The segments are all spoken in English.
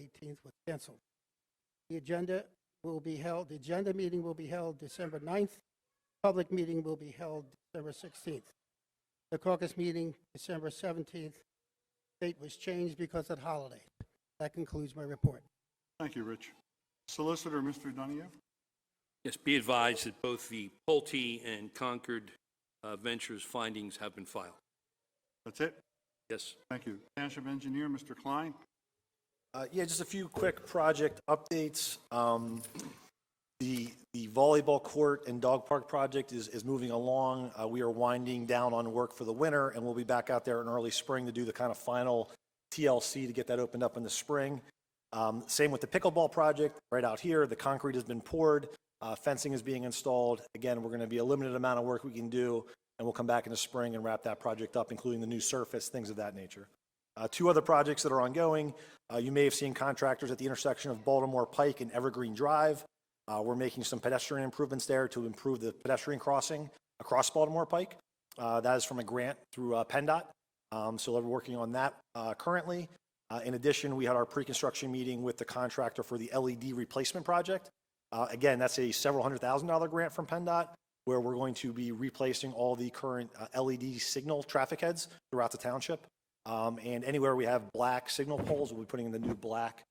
18th was canceled. The agenda meeting will be held December 9th. Public meeting will be held December 16th. The caucus meeting, December 17th. Date was changed because of the holiday. That concludes my report. Thank you, Rich. Solicitor, Mr. Donahue. Yes, be advised that both the Pulte and Concord Ventures findings have been filed. That's it? Yes. Thank you. Township Engineer, Mr. Klein. Yeah, just a few quick project updates. The volleyball court and dog park project is moving along. We are winding down on work for the winter, and we'll be back out there in early spring to do the kind of final TLC to get that opened up in the spring. Same with the pickleball project right out here. The concrete has been poured. Fencing is being installed. Again, we're going to be a limited amount of work we can do, and we'll come back in the spring and wrap that project up, including the new surface, things of that nature. Two other projects that are ongoing. You may have seen contractors at the intersection of Baltimore Pike and Evergreen Drive. We're making some pedestrian improvements there to improve the pedestrian crossing across Baltimore Pike. That is from a grant through PennDOT. So we're working on that currently. In addition, we had our pre-construction meeting with the contractor for the LED replacement project. Again, that's a several $100,000 grant from PennDOT, where we're going to be replacing all the current LED signal traffic heads throughout the township. And anywhere we have black signal poles, we'll be putting in the new black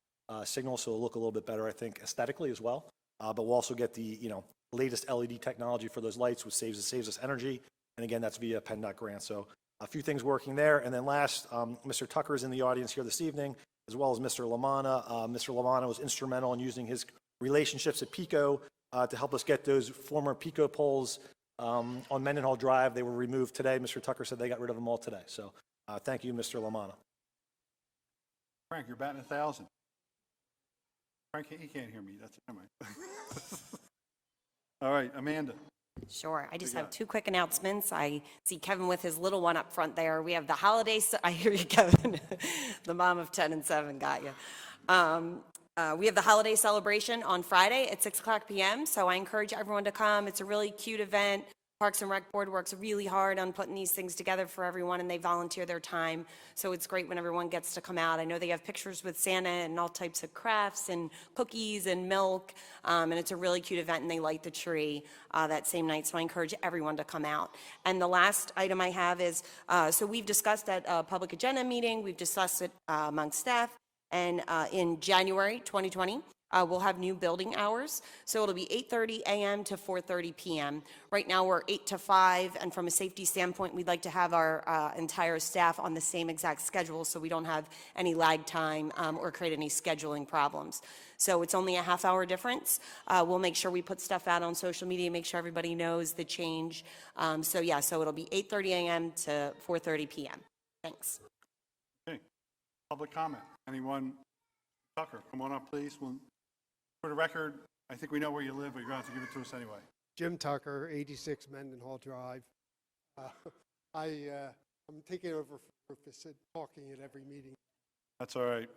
signal, so it'll look a little bit better, I think, aesthetically as well. But we'll also get the latest LED technology for those lights, which saves us energy. And again, that's via PennDOT grant. So a few things working there. And then last, Mr. Tucker is in the audience here this evening, as well as Mr. Lamanna. Mr. Lamanna was instrumental in using his relationships at PICO to help us get those former PICO poles on Mendenhall Drive. They were removed today. Mr. Tucker said they got rid of them all today. So thank you, Mr. Lamanna. Frank, you're batting 1,000. Frank, he can't hear me. That's never mind. All right, Amanda. Sure. I just have two quick announcements. I see Kevin with his little one up front there. We have the holiday. I hear you, Kevin. The mom of 10 and 7 got you. We have the holiday celebration on Friday at 6:00 p.m. So I encourage everyone to come. It's a really cute event. Parks and Rec Board works really hard on putting these things together for everyone, and they volunteer their time. So it's great when everyone gets to come out. I know they have pictures with Santa and all types of crafts and cookies and milk, and it's a really cute event, and they light the tree that same night. So I encourage everyone to come out. And the last item I have is, so we've discussed at a public agenda meeting, we've discussed it among staff, and in January 2020, we'll have new building hours. So it'll be 8:30 a.m. to 4:30 p.m. Right now we're 8 to 5, and from a safety standpoint, we'd like to have our entire staff on the same exact schedule so we don't have any lag time or create any scheduling problems. So it's only a half-hour difference. We'll make sure we put stuff out on social media, make sure everybody knows the change. So it'll be 8:30 a.m. to 4:30 p.m. Thanks. Okay. Public comment. Anyone? Tucker, come on up, please. For the record, I think we know where you live, but you're going to have to give it to us anyway. Jim Tucker, 86 Mendenhall Drive. I'm taking over for Rufus, talking at every meeting. That's all right.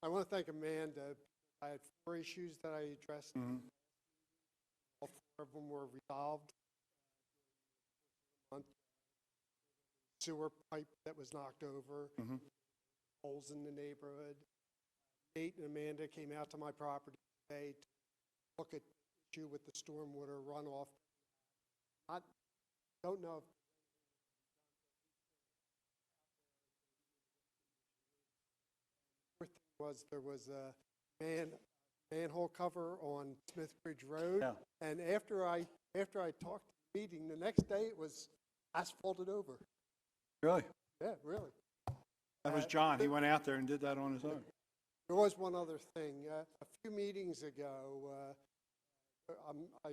I want to thank Amanda. I had 4 issues that I addressed. All 4 of them were resolved. Sewer pipe that was knocked over, holes in the neighborhood. Nate and Amanda came out to my property today to look at the issue with the stormwater runoff. I don't know if the fourth thing was there was a manhole cover on Smithbridge Road, and after I talked to the meeting, the next day it was asphalted over. Really? Yeah, really. That was John. He went out there and did that on his own. There was one other thing. A few meetings ago, I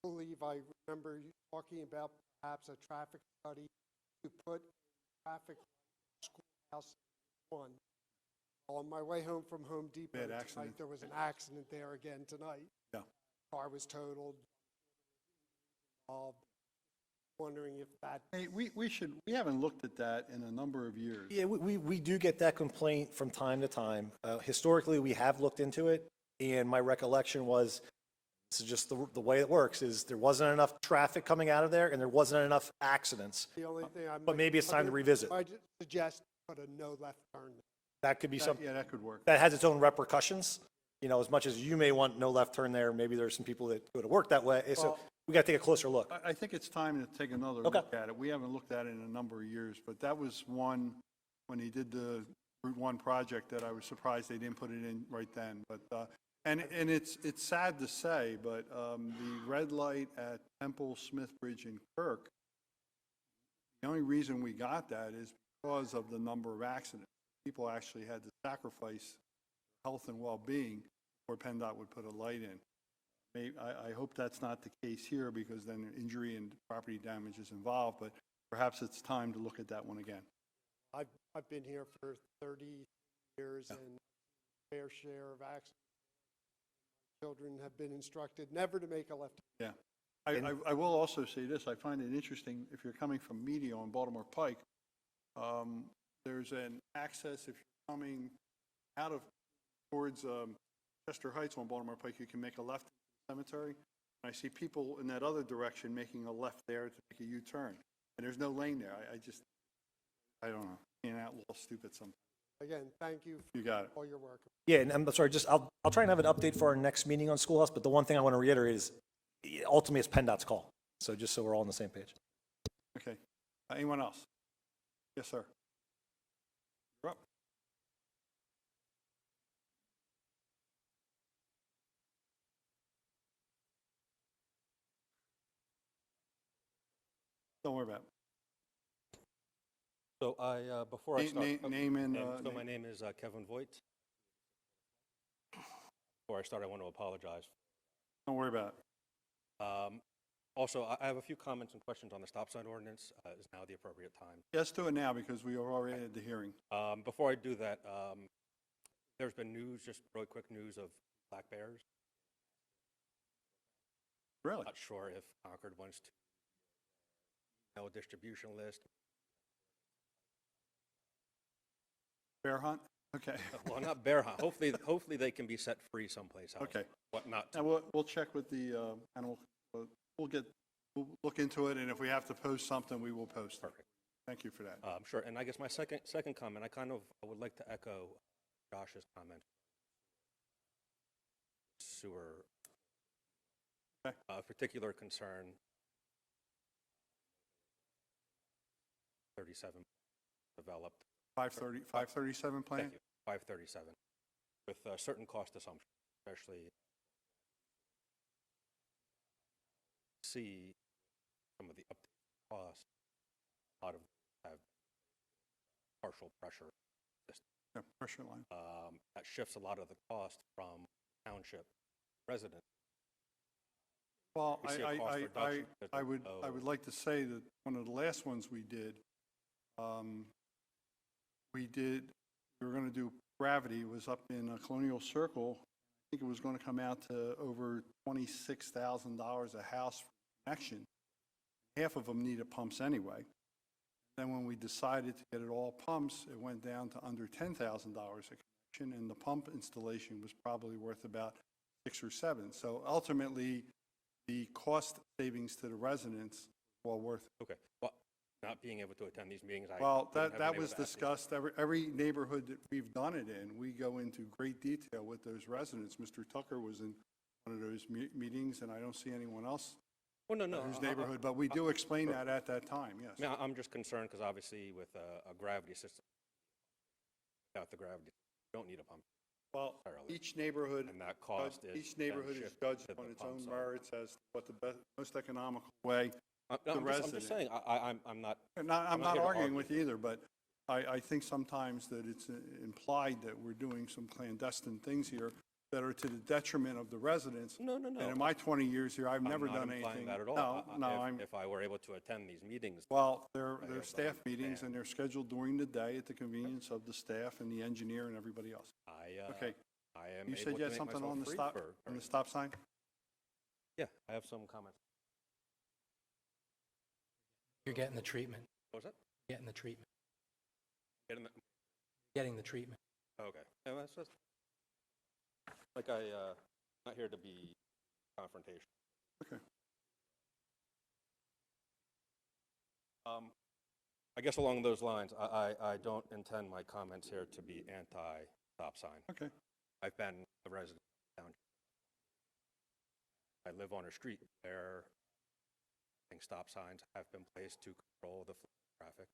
believe I remember you talking about perhaps a traffic study to put traffic schoolhouse one. On my way home from Home Depot tonight, there was an accident there again tonight. Yeah. Car was totaled. Wondering if that. Hey, we haven't looked at that in a number of years. Yeah, we do get that complaint from time to time. Historically, we have looked into it, and my recollection was, this is just the way it works, is there wasn't enough traffic coming out of there, and there wasn't enough accidents. The only thing but maybe it's time to revisit. I suggest put a no left turn. that could be something. Yeah, that could work. That has its own repercussions. You know, as much as you may want no left turn there, maybe there's some people that go to work that way. So Well- we got to take a closer look. I think it's time to take another Okay. look at it. We haven't looked at it in a number of years, but that was one, when he did the Route 1 project, that I was surprised they didn't put it in right then. But, and it's sad to say, but the red light at Temple, Smithbridge, and Kirk, the only reason we got that is because of the number of accidents. People actually had to sacrifice health and well-being before PennDOT would put a light in. I hope that's not the case here, because then injury and property damage is involved, but perhaps it's time to look at that one again. I've been here for 30 years and fair share of accidents. Children have been instructed never to make a left. Yeah. I will also say this, I find it interesting, if you're coming from Media on Baltimore Pike, there's an access, if you're coming out of, towards Chester Heights on Baltimore Pike, you can make a left in the cemetery. And I see people in that other direction making a left there to make a U-turn. And there's no lane there. I don't know, being outlaw stupid sometimes. Again, thank you You got it. for all your work. Yeah, and I'm sorry, I'll try and have an update for our next meeting on Schoolhouse, but the one thing I want to reiterate is ultimately it's PennDOT's call. So just so we're all on the same page. Okay. Anyone else? Yes, sir. You're up. Don't worry about it. So before I start, Name and, so my name is Kevin Voigt. Before I start, I want to apologize. Don't worry about it. Also, I have a few comments and questions on the stop sign ordinance. Is now the appropriate time? Let's do it now, because we are already at the hearing. Before I do that, there's been news, just really quick news of black bears. Really? Not sure if Concord wants to email a distribution list. Bear hunt? Okay. Well, not bear hunt. Hopefully they can be set free someplace else. Okay. What not to. And we'll check with the animal, we'll look into it, and if we have to post something, we will post it. Perfect. Thank you for that. Sure. And I guess my second comment, I would like to echo Josh's comment. Sewer. Okay. Particular concern. 37 developed. 537 plan? Thank you. 537 with certain cost assumptions, especially see some of the updated costs. A lot of them have partial pressure system. Yeah, pressure line. That shifts a lot of the cost from township residents. Well, We see a cost reduction because I of would like to say that one of the last ones we did, we were going to do gravity. It was up in Colonial Circle. I think it was going to come out to over $26,000 a house for connection. Half of them needed pumps anyway. Then when we decided to get it all pumps, it went down to under $10,000 a connection, and the pump installation was probably worth about 6 or 7. So ultimately, the cost savings to the residents were worth it. Okay. Well, not being able to attend these meetings. Well, I haven't that been was able to ask these. discussed. Every neighborhood that we've done it in, we go into great detail with those residents. Mr. Tucker was in one of those meetings, and I don't see anyone else Well, no. whose neighborhood, but we do explain that at that time, yes. I mean, I'm just concerned because obviously with a gravity system, without the gravity, you don't need a pump. Well, entirely. each neighborhood, And that cost is. each neighborhood is then judged shifted to on the its own pump side. merits as to what the most economical way. I'm resident. just saying, I'm not. I'm I'm not not here to arguing argue. with you either, but I think sometimes that it's implied that we're doing some clandestine things here that are to the detriment of the residents. No. And in my 20 years here, I've never done I'm not implying anything. that at all. No, If I were able to attend these meetings. well, they're have staff done, meetings, and they're scheduled during the day at the convenience of the staff and the engineer and everybody else. Okay. I am You able said to you had make something myself on the free stop, for- on the stop sign? Yeah, I have some comments. You're getting the treatment, What was that? getting the treatment, Getting the, getting the treatment. okay. Yeah, that's just, like not here to be confrontational. Okay. I guess along those lines, I don't intend my comments here to be anti-stop sign. Okay. I've been a resident of the township. I live on a street where I think stop signs have been placed to control the flow of traffic.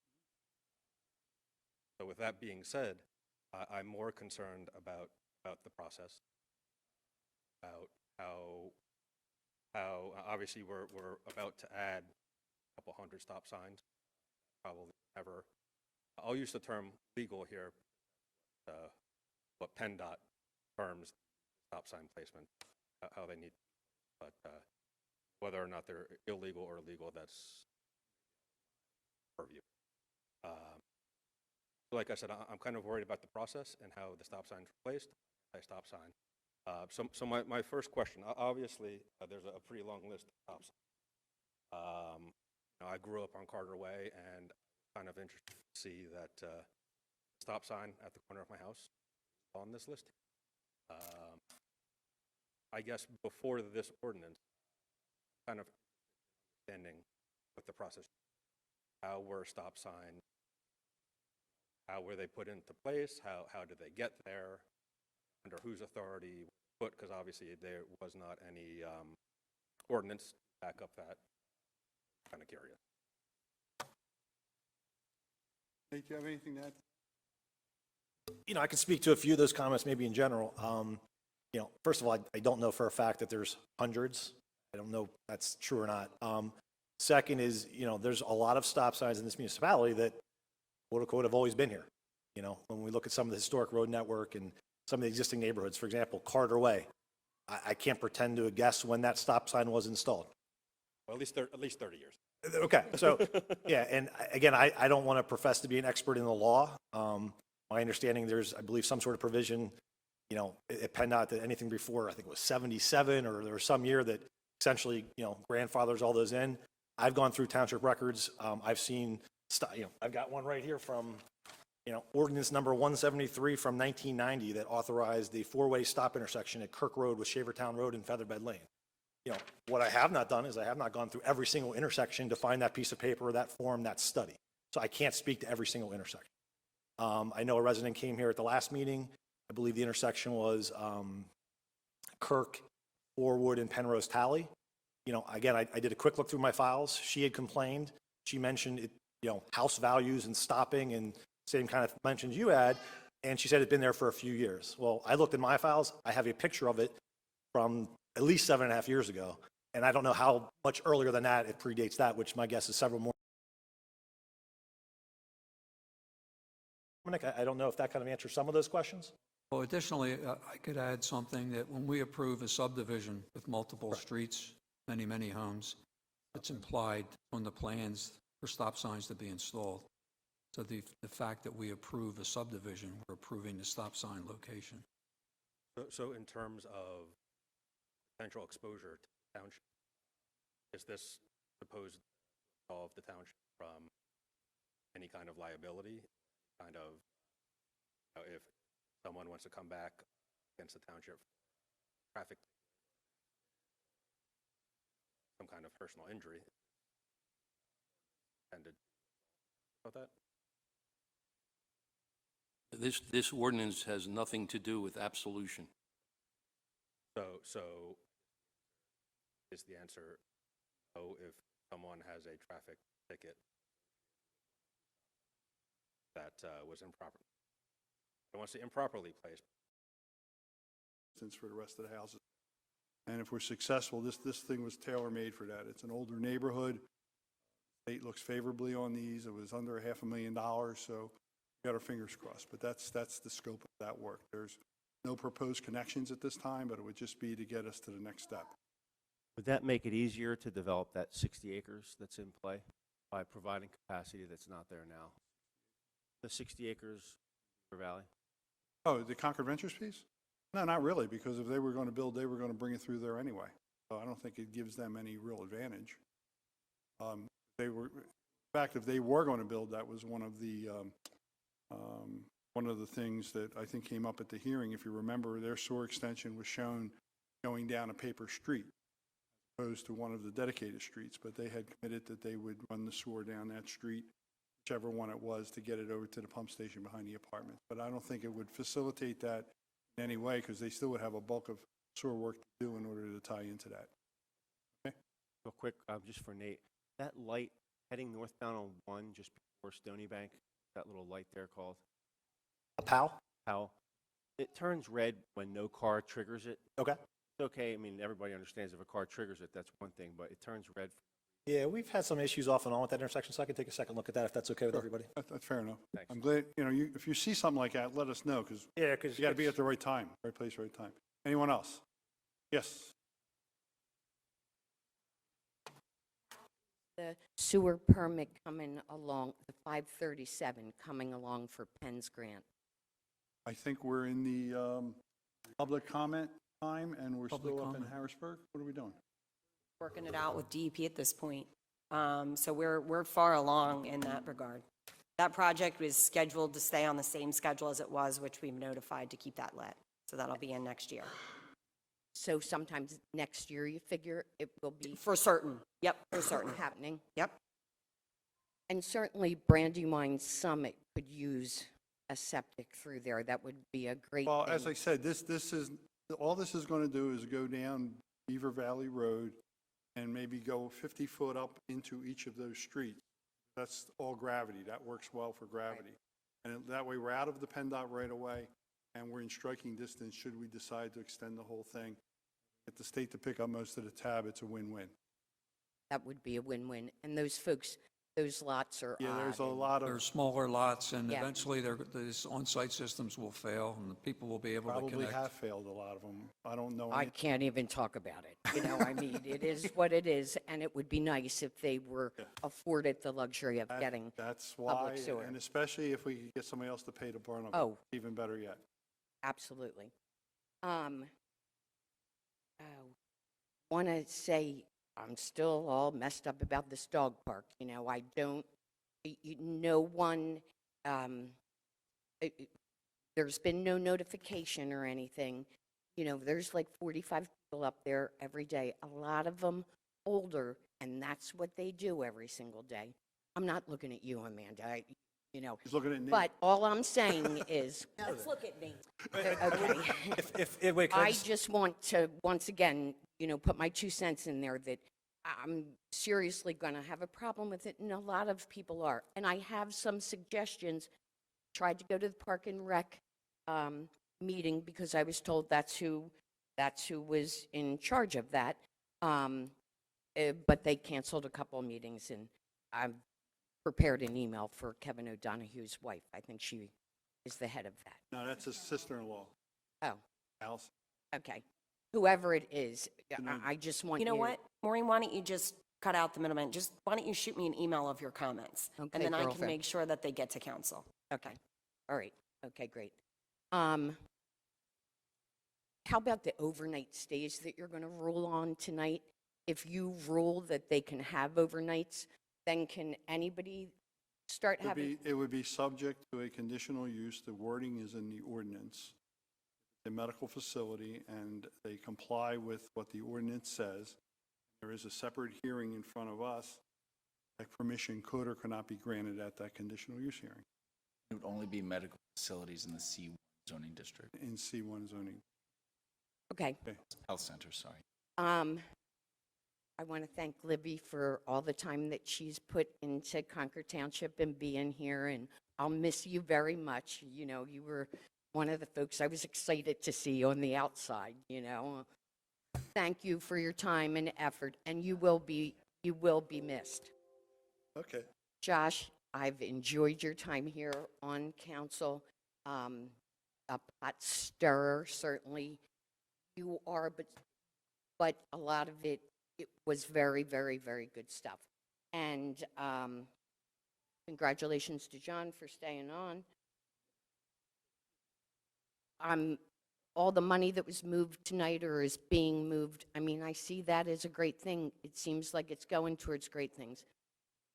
So with that being said, I'm more concerned about the process, about how obviously we're about to add a couple hundred stop signs. Probably never. I'll use the term legal here, what PennDOT terms stop sign placement, how they need, but whether or not they're illegal or legal, that's purview. Like I said, I'm kind of worried about the process and how the stop signs are placed, stop sign. So my first question, obviously, there's a pretty long list of stop signs. I grew up on Carter Way, and kind of interested to see that stop sign at the corner of my house on this list. I guess before this ordinance, kind of understanding what the process, how were stop signs, how were they put into place, how did they get there, under whose authority, because obviously there was not any ordinance to back up that. Kind of curious. Nate, do you have anything to add? You know, I can speak to a few of those comments maybe in general. You know, first of all, I don't know for a fact that there's hundreds. I don't know if that's true or not. Second is, you know, there's a lot of stop signs in this municipality that quote unquote have always been here. You know, when we look at some of the historic road network and some of the existing neighborhoods, for example, Carter Way, I can't pretend to guess when that stop sign was installed. Well, at least 30 years. Okay, so, yeah, and again, I don't want to profess to be an expert in the law. My understanding, there's, I believe, some sort of provision, you know, at PennDOT that anything before, I think it was 77, or there was some year that essentially, you know, grandfathers all those in. I've gone through township records. I've seen, you know, I've got one right here from, you know, ordinance number 173 from 1990 that authorized the four-way stop intersection at Kirk Road with Shavertown Road and Featherbed Lane. You know, what I have not done is I have not gone through every single intersection to find that piece of paper, that form, that study. So I can't speak to every single intersection. I know a resident came here at the last meeting. I believe the intersection was Kirk, Forwood, and Penrose Tally. You know, again, I did a quick look through my files. She had complained. She mentioned it, you know, house values and stopping and same kind of mentions you had. And she said it'd been there for a few years. Well, I looked in my files. I have a picture of it from at least 7.5 years ago. And I don't know how much earlier than that it predates that, which my guess is several more. Dominic, I don't know if that kind of answers some of those questions. Well, additionally, I could add something that when we approve a subdivision with multiple streets, many homes, it's implied on the plans for stop signs to be installed. So the fact that we approve a subdivision, we're approving the stop sign location. So in terms of potential exposure to the township, is this supposed to absolve the township from any kind of liability? Kind of, you know, if someone wants to come back against the township for traffic, some kind of personal injury, intended about that? This ordinance has nothing to do with absolution. So is the answer no if someone has a traffic ticket that was improper? I don't want to say improperly placed. For the rest of the houses. And if we're successful, this thing was tailor-made for that. It's an older neighborhood. State looks favorably on these. It was under $500,000, so we got our fingers crossed. But that's the scope of that work. There's no proposed connections at this time, but it would just be to get us to the next step. Would that make it easier to develop that 60 acres that's in play by providing capacity that's not there now? The 60 acres for Valley? Oh, the Concord Ventures piece? No, not really, because if they were going to build, they were going to bring it through there anyway. So I don't think it gives them any real advantage. In fact, if they were going to build, that was one of the things that I think came up at the hearing. If you remember, their sewer extension was shown going down a paper street as opposed to one of the dedicated streets, but they had committed that they would run the sewer down that street whichever one it was, to get it over to the pump station behind the apartment. But I don't think it would facilitate that in any way, because they still would have a bulk of sewer work to do in order to tie into that. Real quick, just for Nate, that light heading northbound on 1, just before Stony Bank, that little light there called A POW? how it turns red when no car triggers it. Okay. It's okay. I mean, everybody understands if a car triggers it, that's one thing, but it turns red. Yeah, we've had some issues off and on with that intersection, so I can take a second look at that if that's okay with everybody. That's fair enough. Thanks. I'm glad, if you see something like that, let us know, because Yeah, because you got to be at the right time, right place, right time. Anyone else? Yes. The sewer permit coming along, the 537 coming along for Penn's grant. I think we're in the public comment time, and we're Public still up in comment. Harrisburg. What are we doing? Working it out with DEP at this point. So we're far along in that regard. That project was scheduled to stay on the same schedule as it was, which we've notified to keep that lit. So that'll be in next year. So sometimes next year, you figure it will be For certain. Yep, for certain. happening. Yep. And certainly Brandywine Summit could use a septic through there. That would be a great Well, thing. as I said, all this is going to do is go down Beaver Valley Road and maybe go 50 foot up into each of those streets. That's all gravity. That works well for gravity. And that way, we're out of the PennDOT right away, and we're in striking distance should we decide to extend the whole thing. Get the state to pick up most of the tab, it's a win-win. That would be a win-win. And those folks, those lots are Yeah, there's a odd, and- lot They're of, smaller lots, and Yeah. eventually these on-site systems will fail, and the people will be able to probably connect. have failed, a lot of them. I don't know. I any- can't even talk about it. I mean, it is what it is, and it would be nice if they were afforded the luxury of getting, That's why, sewer. and especially if we could get somebody else to pay to burn them. Oh. Even better yet. absolutely. Want to say I'm still all messed up about this dog park. I don't, no one, there's been no notification or anything. There's like 45 people up there every day, a lot of them older, and that's what they do every single day. I'm not looking at you, Amanda, He's looking at Nate. but all I'm saying is, Let's look at me. okay. Wait, can I I just- just want to, once again, put my 2 cents in there that I'm seriously going to have a problem with it, and a lot of people are. And I have some suggestions. Tried to go to the Park and Rec meeting because I was told that's who was in charge of that. But they canceled a couple of meetings, and I've prepared an email for Kevin O'Donoghue's wife. I think she is the head of that. No, that's his sister-in-law, Oh, Allison. okay. Whoever it is, I just want You know what, Maureen, why don't you just cut out the middleman? Just, why don't you shoot me an email of your comments? Okay, And then I can girlfriend. make sure that they get to council. Okay, all right, okay, great. How about the overnight stays that you're going to rule on tonight? If you rule that they can have overnights, then can anybody start having? It would be subject to a conditional use. The wording is in the ordinance. The medical facility, and they comply with what the ordinance says. There is a separate hearing in front of us. That permission could or could not be granted at that conditional use hearing It would only be medical facilities in the C1 zoning district, in C1 zoning. Okay. health center, sorry. I want to thank Libby for all the time that she's put into Concord Township and being here, and I'll miss you very much. You were one of the folks I was excited to see on the outside. Thank you for your time and effort, and you will be missed. Okay. Josh, I've enjoyed your time here on council. A pot stirrer, certainly you are, but a lot of it was very, very, very good stuff. And congratulations to John for staying on. All the money that was moved tonight or is being moved, I see that as a great thing. It seems like it's going towards great things.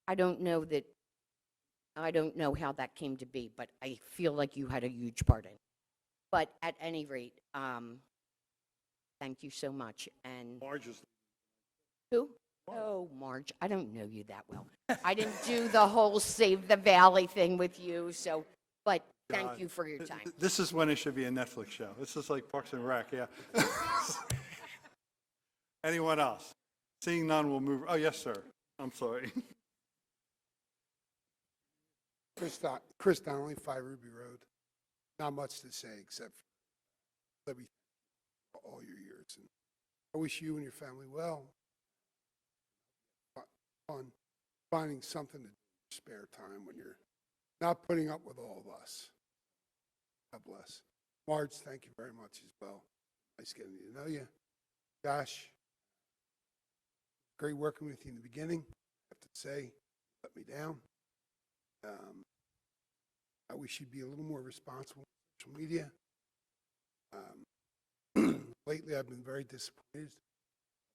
I don't know how that came to be, but I feel like you had a huge part in it. But at any rate, thank you so much. And Marge is, who? Oh, Marge, I don't know you that well. I didn't do the whole Save the Valley thing with you, so, but thank God. you for your time. This is when it should be a Netflix show. This is like Parks and Rec, yeah. Anyone else? Seeing none, we'll move. Oh, yes, sir. I'm sorry. Chris Donnelly, 5 Ruby Road. Not much to say except let me thank you for all your years. And I wish you and your family well. Fun finding something to do in your spare time when you're not putting up with all of us. God bless. Marge, thank you very much as well. Nice getting to know you. Josh, great working with you in the beginning. I have to say, let me down. I wish you'd be a little more responsible on social media. Lately, I've been very disappointed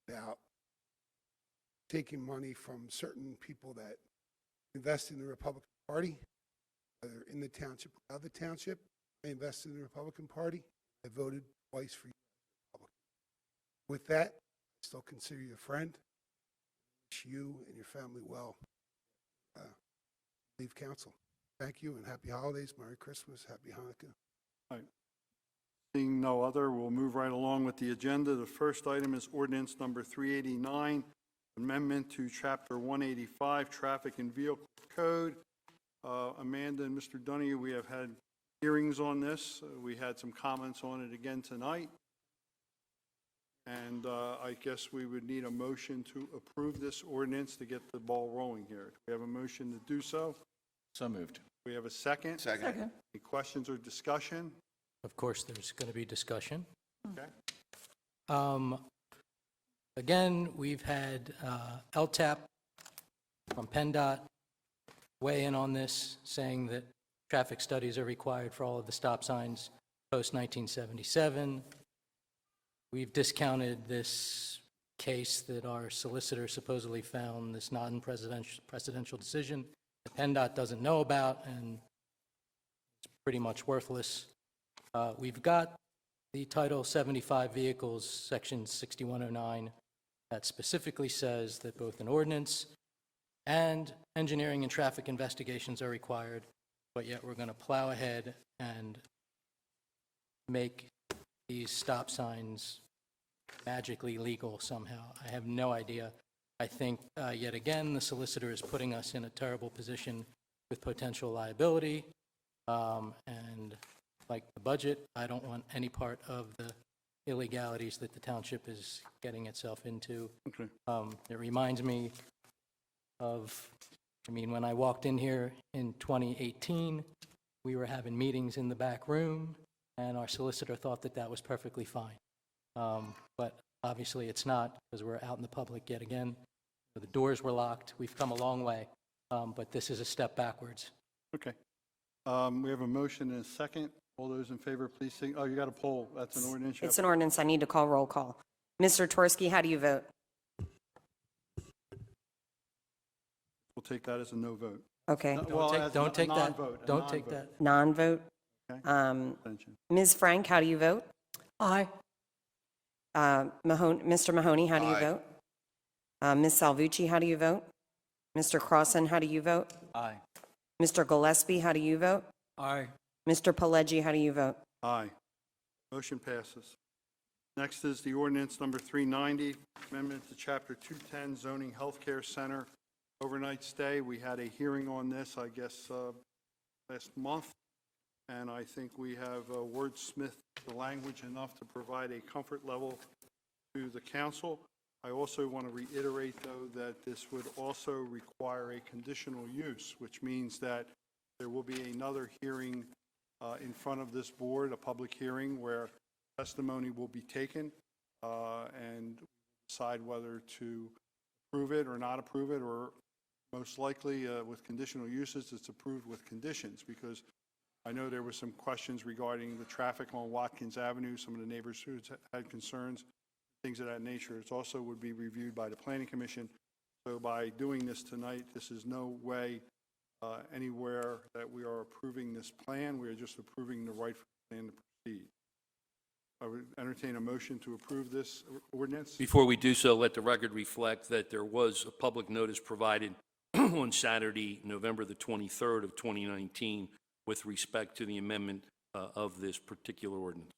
about taking money from certain people that invest in the Republican Party, whether in the township or out of the township. I invested in the Republican Party. I voted twice for you as a Republican. With that, I still consider you a friend. I wish you and your family well. Leave council. Thank you and happy holidays, Merry Christmas, Happy Hanukkah. All right. Seeing no other, we'll move right along with the agenda. The first item is ordinance number 389, amendment to Chapter 185, Traffic and Vehicle Code. Amanda and Mr. Donahue, we have had hearings on this. We had some comments on it again tonight. And I guess we would need a motion to approve this ordinance to get the ball rolling here. Do we have a motion to do so? So moved. We have a second? Second. Any questions or discussion? Of course, there's going to be discussion. Okay. Again, we've had LTAP from PennDOT weigh in on this, saying that traffic studies are required for all of the stop signs post-1977. We've discounted this case that our solicitor supposedly found, this non-presidential decision that PennDOT doesn't know about, and it's pretty much worthless. We've got the Title 75 vehicles, Section 6109, that specifically says that both an ordinance and engineering and traffic investigations are required, but yet we're going to plow ahead and make these stop signs magically legal somehow. I have no idea. I think, yet again, the solicitor is putting us in a terrible position with potential liability, and like the budget, I don't want any part of the illegalities that the township is getting itself into. Okay. It reminds me of, when I walked in here in 2018, we were having meetings in the back room, and our solicitor thought that that was perfectly fine. But obviously it's not, because we're out in the public yet again. The doors were locked. We've come a long way, but this is a step backwards. Okay. We have a motion and a second. All those in favor, please say, oh, you got a poll. That's an ordinance. It's an ordinance. I need to call roll call. Mr. Torski, how do you vote? We'll take that as a no vote. Okay. Don't take that. non-vote, a Don't take that. Non-vote. Okay. Um, Abstention. Ms. Frank, how do you vote? Aye. Mr. Mahoney, how do you vote? Ms. Salvucci, how do you vote? Mr. Crossan, how do you vote? Aye. Mr. Gillespie, how do you vote? Aye. Mr. Pileggi, how do you vote? Aye. Motion passes. Next is the ordinance number 390, amendment to Chapter 210 Zoning Healthcare Center overnight stay. We had a hearing on this, I guess, last month, and I think we have wordsmithed the language enough to provide a comfort level to the council. I also want to reiterate, though, that this would also require a conditional use, which means that there will be another hearing in front of this board, a public hearing where testimony will be taken and decide whether to approve it or not approve it, or most likely with conditional uses, it's approved with conditions, because I know there were some questions regarding the traffic on Watkins Avenue. Some of the neighbors who had concerns, things of that nature. It also would be reviewed by the Planning Commission. So by doing this tonight, this is no way anywhere that we are approving this plan. We are just approving the right for the plan to proceed. I would entertain a motion to approve this ordinance. Before we do so, let the record reflect that there was a public notice provided on Saturday, November the 23rd of 2019, with respect to the amendment of this particular ordinance.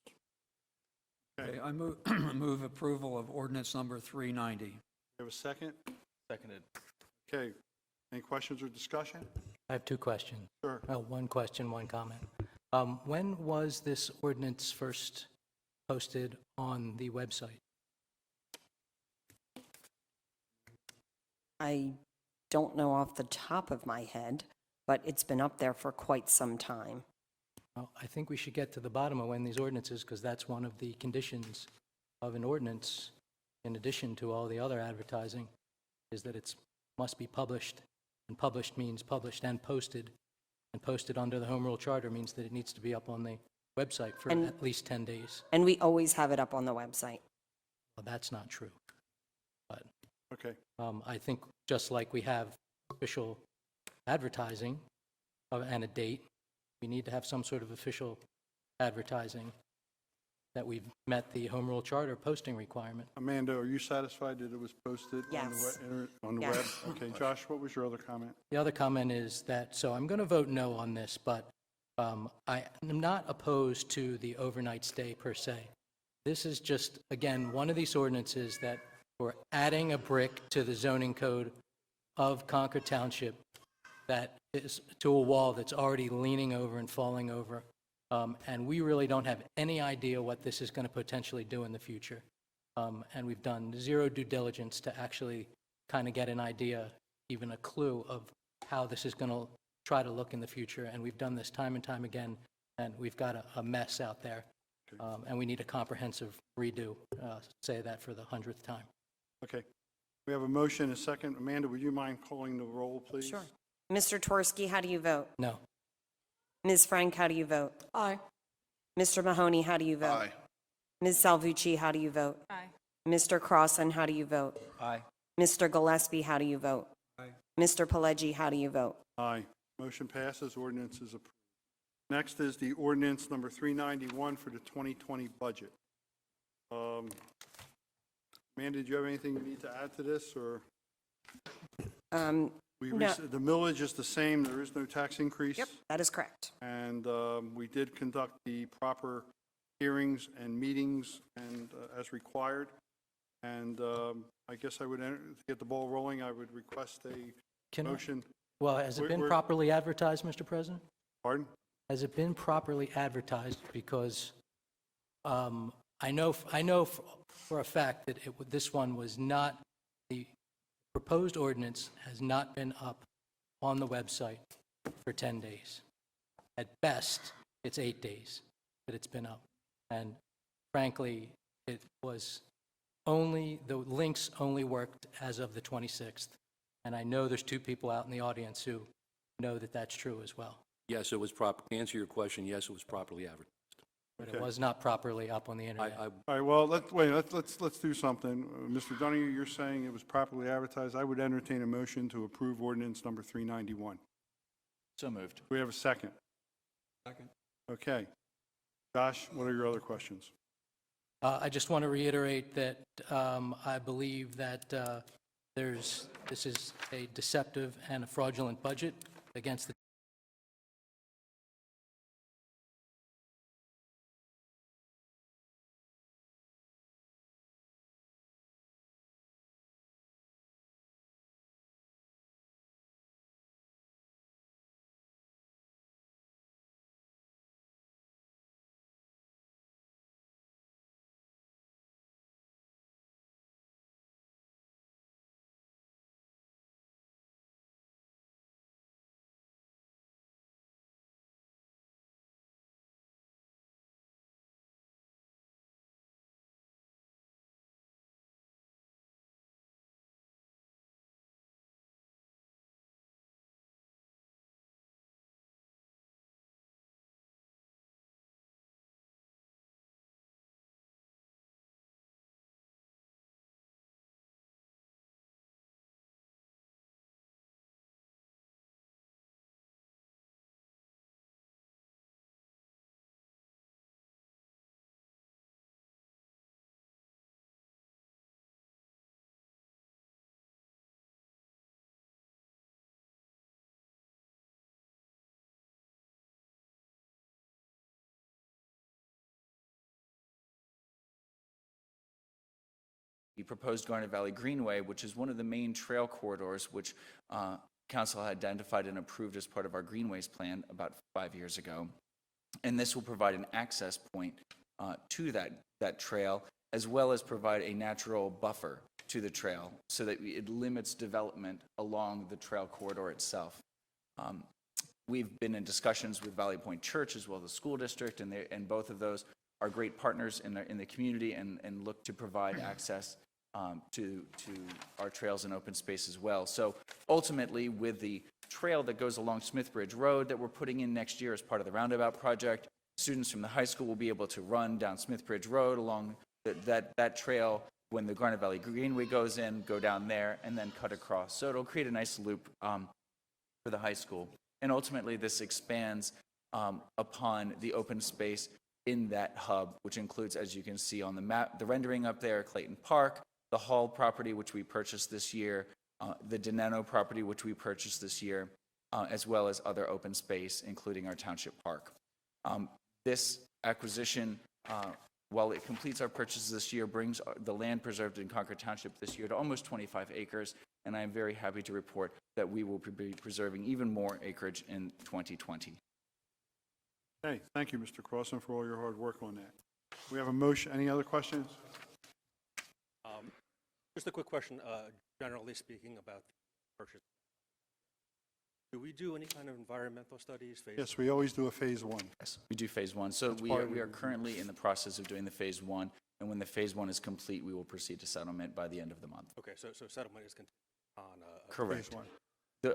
Okay, I move, move approval of ordinance number 390. You have a second? Seconded. Okay. Any questions or discussion? I have two questions. Sure. Well, one question, one comment. When was this ordinance first posted on the website? I don't know off the top of my head, but it's been up there for quite some time. Well, I think we should get to the bottom of when these ordinances, because that's one of the conditions of an ordinance, in addition to all the other advertising, is that it must be published. And published means published and posted. And posted under the Home Rule Charter means that it needs to be up on the website for And- at least 10 days. And we always have it up on the website. Well, that's not true. But Okay. I think just like we have official advertising and a date, we need to have some sort of official advertising that we've met the Home Rule Charter posting requirement. Amanda, are you satisfied that it was posted Yes. on the Yes. web? Okay. Josh, what was your other comment? The other comment is that, so I'm going to vote no on this, but I am not opposed to the overnight stay per se. This is just, again, one of these ordinances that we're adding a brick to the zoning code of Concord Township that is to a wall that's already leaning over and falling over. And we really don't have any idea what this is going to potentially do in the future. And we've done zero due diligence to actually kind of get an idea, even a clue of how this is going to try to look in the future. And we've done this time and time again, and we've got a mess out there. And we need a comprehensive redo, say that for the 100th time. Okay. We have a motion, a second. Amanda, would you mind calling the roll, please? Sure. Mr. Torski, how do you vote? No. Ms. Frank, how do you vote? Aye. Mr. Mahoney, how do you vote? Aye. Ms. Salvucci, how do you vote? Aye. Mr. Crossan, how do you vote? Aye. Mr. Gillespie, how do you vote? Aye. Mr. Pileggi, how do you vote? Aye. Motion passes. Ordinance is approved. Next is the ordinance number 391 for the 2020 budget. Amanda, did you have anything you need to add to this, or? No. The millage is the same. There is no tax increase. Yep, that is correct. And we did conduct the proper hearings and meetings and as required. And I guess I would, to get the ball rolling, I would request a motion. Well, has it been We're- properly advertised, Mr. President? Pardon? Has it been properly advertised? Because I know for a fact that this one was not, the proposed ordinance has not been up on the website for 10 days. At best, it's 8 days that it's been up. And frankly, it was only, the links only worked as of the 26th. And I know there's two people out in the audience who know that that's true as well. Yes, it was proper. To answer your question, yes, it was properly advertised. But Okay. it was not properly up on the internet. All right, well, let's do something. Mr. Donahue, you're saying it was properly advertised. I would entertain a motion to approve ordinance number 391. So moved. Do we have a second? Second. Okay. Josh, what are your other questions? I just want to reiterate that I believe that this is a deceptive and a fraudulent budget against the the proposed Garnet Valley Greenway, which is one of the main trail corridors which Council had identified and approved as part of our Greenways plan about 5 years ago. And this will provide an access point to that trail, as well as provide a natural buffer to the trail so that it limits development along the trail corridor itself. We've been in discussions with Valley Point Church as well as the school district, and both of those are great partners in the community and look to provide access to our trails and open space as well. So ultimately, with the trail that goes along Smithbridge Road that we're putting in next year as part of the Roundabout project, students from the high school will be able to run down Smithbridge Road along that trail when the Garnet Valley Greenway goes in, go down there, and then cut across. So it'll create a nice loop for the high school. And ultimately, this expands upon the open space in that hub, which includes, as you can see on the map, the rendering up there, Clayton Park, the Hall property, which we purchased this year, the Deneno property, which we purchased this year, as well as other open space, including our township park. This acquisition, while it completes our purchases this year, brings the land preserved in Concord Township this year to almost 25 acres, and I am very happy to report that we will be preserving even more acreage in 2020. Okay, thank you, Mr. Crossan, for all your hard work on that. We have a motion. Any other questions? Just a quick question, generally speaking, about the purchase. Do we do any kind of environmental studies? Yes, we always do a phase one. Yes, we do phase one. So we are currently in the process of doing the phase one, and when the phase one is complete, we will proceed to settlement by the end of the month. Okay, so settlement is contingent on Correct. Phase one.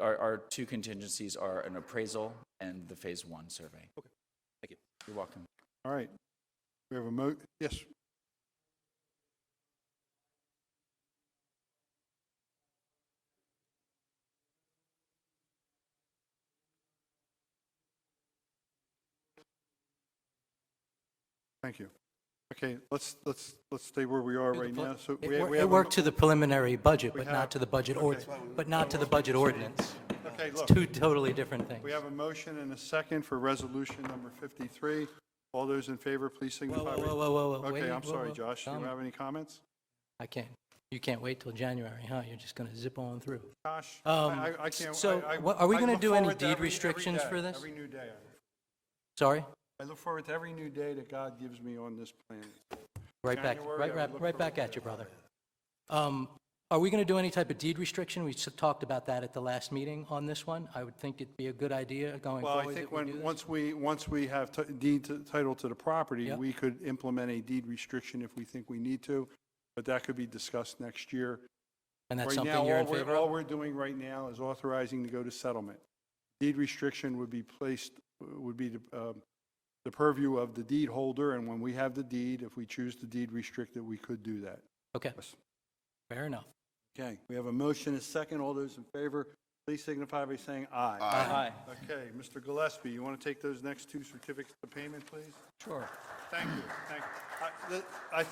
Our two contingencies are an appraisal and the phase one survey. Okay, thank you. You're welcome. All right. We have yes. Thank you. Okay, let's stay where we are right now. So we It have worked to the preliminary budget, but have- not to the budget, okay. but not to the budget ordinance. Okay, It's look, two totally different things. we have a motion and a second for resolution number 53. All those in favor, please signify. Whoa, Okay, wait, I'm sorry, whoa. Josh. Do you Calm. have any comments? You can't wait till January, huh? You're just going to zip on through. Josh, I can't. So, I- are we I going to look do any forward to deed every restrictions day, for this? Every new day. Sorry? I look forward to every new day that God gives me on this planet. Right back, January, I would look right back forward at you, brother. Are we going to do any type of deed restriction? We talked about that at the last meeting on this one. I would think it'd be a good idea going Well, forward I think that we do this. once we have title to the property, Yep. we could implement a deed restriction if we think we need to, but that could be discussed next year. And that's Right something now, you're in favor all of? we're doing right now is authorizing to go to settlement. Deed restriction would be the purview of the deed holder, and when we have the deed, if we choose to deed restrict it, we could do that. Okay, fair enough. Okay, we have a motion, a second. All those in favor, please signify by saying aye. Aye. Okay, Mr. Gillespie, you want to take those next two certificates of payment, please? Sure. Thank you, thank you. I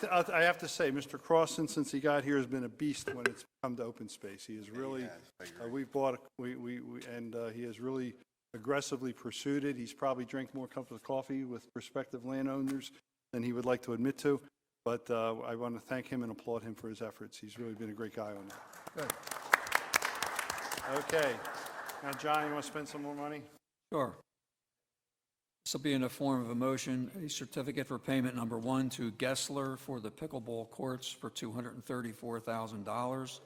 have to say, Mr. Crossan, since he got here, has been a beast when it's come to open space. He is really, we've bought, and he has really aggressively pursued it. He's probably drank more cups of coffee with prospective landowners than he would like to admit to, but I want to thank him and applaud him for his efforts. He's really been a great guy on that. Good. Okay, now, John, you want to spend some more money? Sure. This will be in the form of a motion, a certificate for payment number 1 to Gessler for the pickleball courts for $234,000,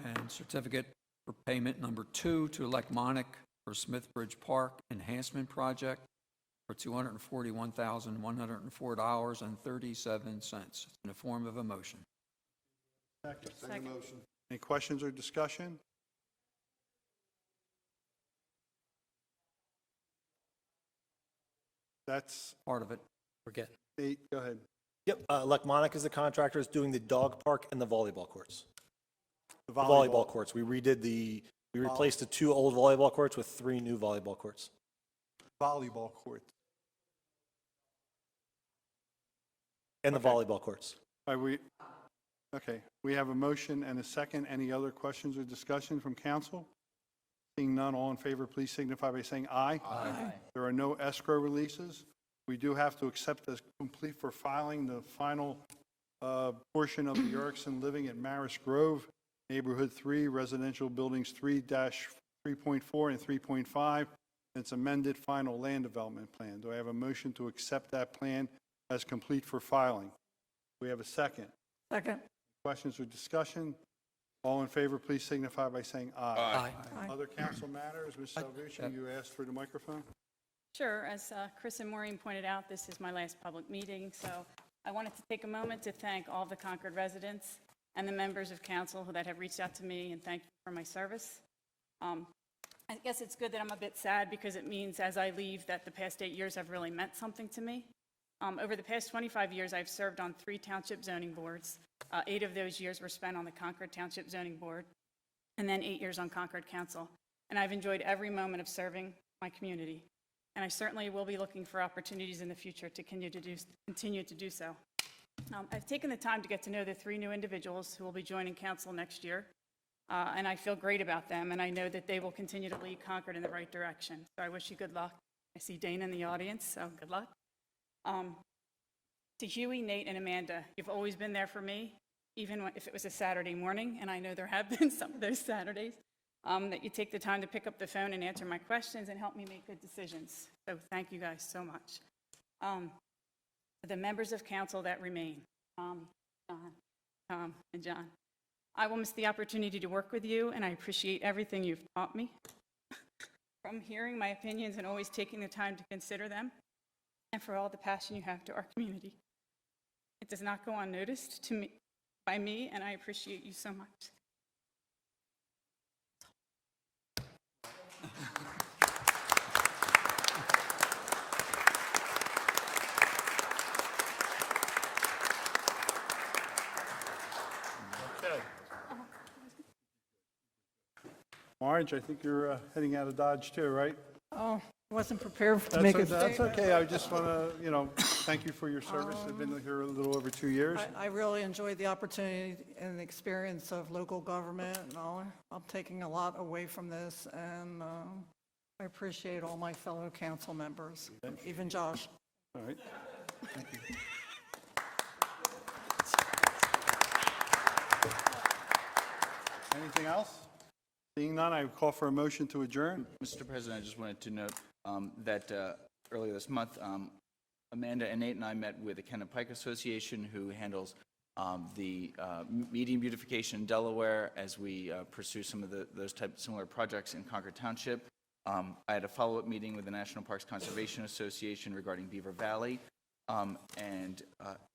and certificate for payment number 2 to Elecmonic for Smithbridge Park Enhancement Project for $241,104.37. In the form of a motion. Second. Any questions or discussion? That's Part of it. We're getting. 8, go ahead. Yep, Lechmonic is the contractor, is doing the dog park and the volleyball courts. The The volleyball courts. We replaced the 2 old volleyball courts with 3 new volleyball courts. Volleyball court. And the volleyball courts. All right, we have a motion and a second. Any other questions or discussion from council? Seeing none, all in favor, please signify by saying aye. Aye. There are no escrow releases. We do have to accept as complete for filing the final portion of the Erickson Living at Maris Grove, Neighborhood 3, Residential Buildings 3-3.4 and 3.5. It's amended final land development plan. Do I have a motion to accept that plan as complete for filing? Do we have a second? Second. Questions or discussion? All in favor, please signify by saying aye. Aye. Other council matters, Ms. Salvucci, you asked for the microphone? Sure. As Chris and Maureen pointed out, this is my last public meeting, so I wanted to take a moment to thank all the Concord residents and the members of council that have reached out to me and thank you for my service. I guess it's good that I'm a bit sad because it means as I leave that the past 8 years have really meant something to me. Over the past 25 years, I've served on 3 township zoning boards. 8 of those years were spent on the Concord Township Zoning Board, and then 8 years on Concord Council. And I've enjoyed every moment of serving my community. And I certainly will be looking for opportunities in the future to continue to do so. I've taken the time to get to know the 3 new individuals who will be joining council next year, and I feel great about them, and I know that they will continue to lead Concord in the right direction. So I wish you good luck. I see Dana in the audience, so good luck. To Huey, Nate, and Amanda, you've always been there for me, even if it was a Saturday morning, and I know there have been some of those Saturdays, that you take the time to pick up the phone and answer my questions and help me make good decisions. So thank you guys so much. The members of council that remain, Tom, and John, I will miss the opportunity to work with you, and I appreciate everything you've taught me, from hearing my opinions and always taking the time to consider them, and for all the passion you have to our community. It does not go unnoticed by me, and I appreciate you so much. Okay. Orange, I think you're heading out of Dodge too, right? Oh, wasn't prepared to make a That's okay. I just want to, thank you for your service. I've been here a little over 2 years. I really enjoyed the opportunity and the experience of local government, and I'm taking a lot away from this, and I appreciate all my fellow council members, even Josh. All right. Thank you. Anything else? Seeing none, I call for a motion to adjourn. Mr. President, I just wanted to note that earlier this month, Amanda and Nate and I met with the Kennet Pike Association, who handles the median beautification in Delaware as we pursue some of those similar projects in Concord Township. I had a follow-up meeting with the National Parks Conservation Association regarding Beaver Valley, and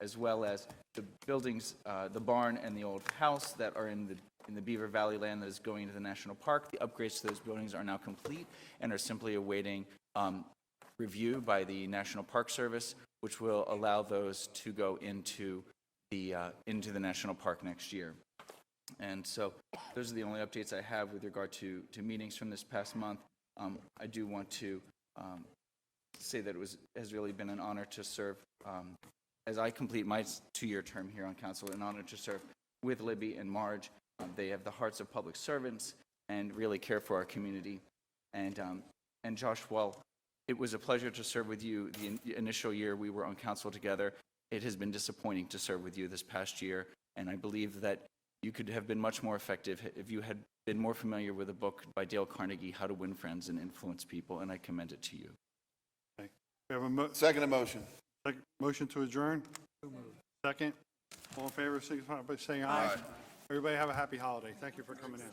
as well as the buildings, the barn and the old house that are in the Beaver Valley land that is going into the national park. The upgrades to those buildings are now complete and are simply awaiting review by the National Park Service, which will allow those to go into the national park next year. And so those are the only updates I have with regard to meetings from this past month. I do want to say that it has really been an honor to serve, as I complete my 2-year term here on council, an honor to serve with Libby and Marge. They have the hearts of public servants and really care for our community. And Josh, while it was a pleasure to serve with you the initial year we were on council together, it has been disappointing to serve with you this past year. And I believe that you could have been much more effective if you had been more familiar with a book by Dale Carnegie, How to Win Friends and Influence People, and I commend it to you. Okay. We have a Second motion. motion to adjourn. Second. All in favor, signify by saying aye. Everybody have a happy holiday. Thank you for coming in.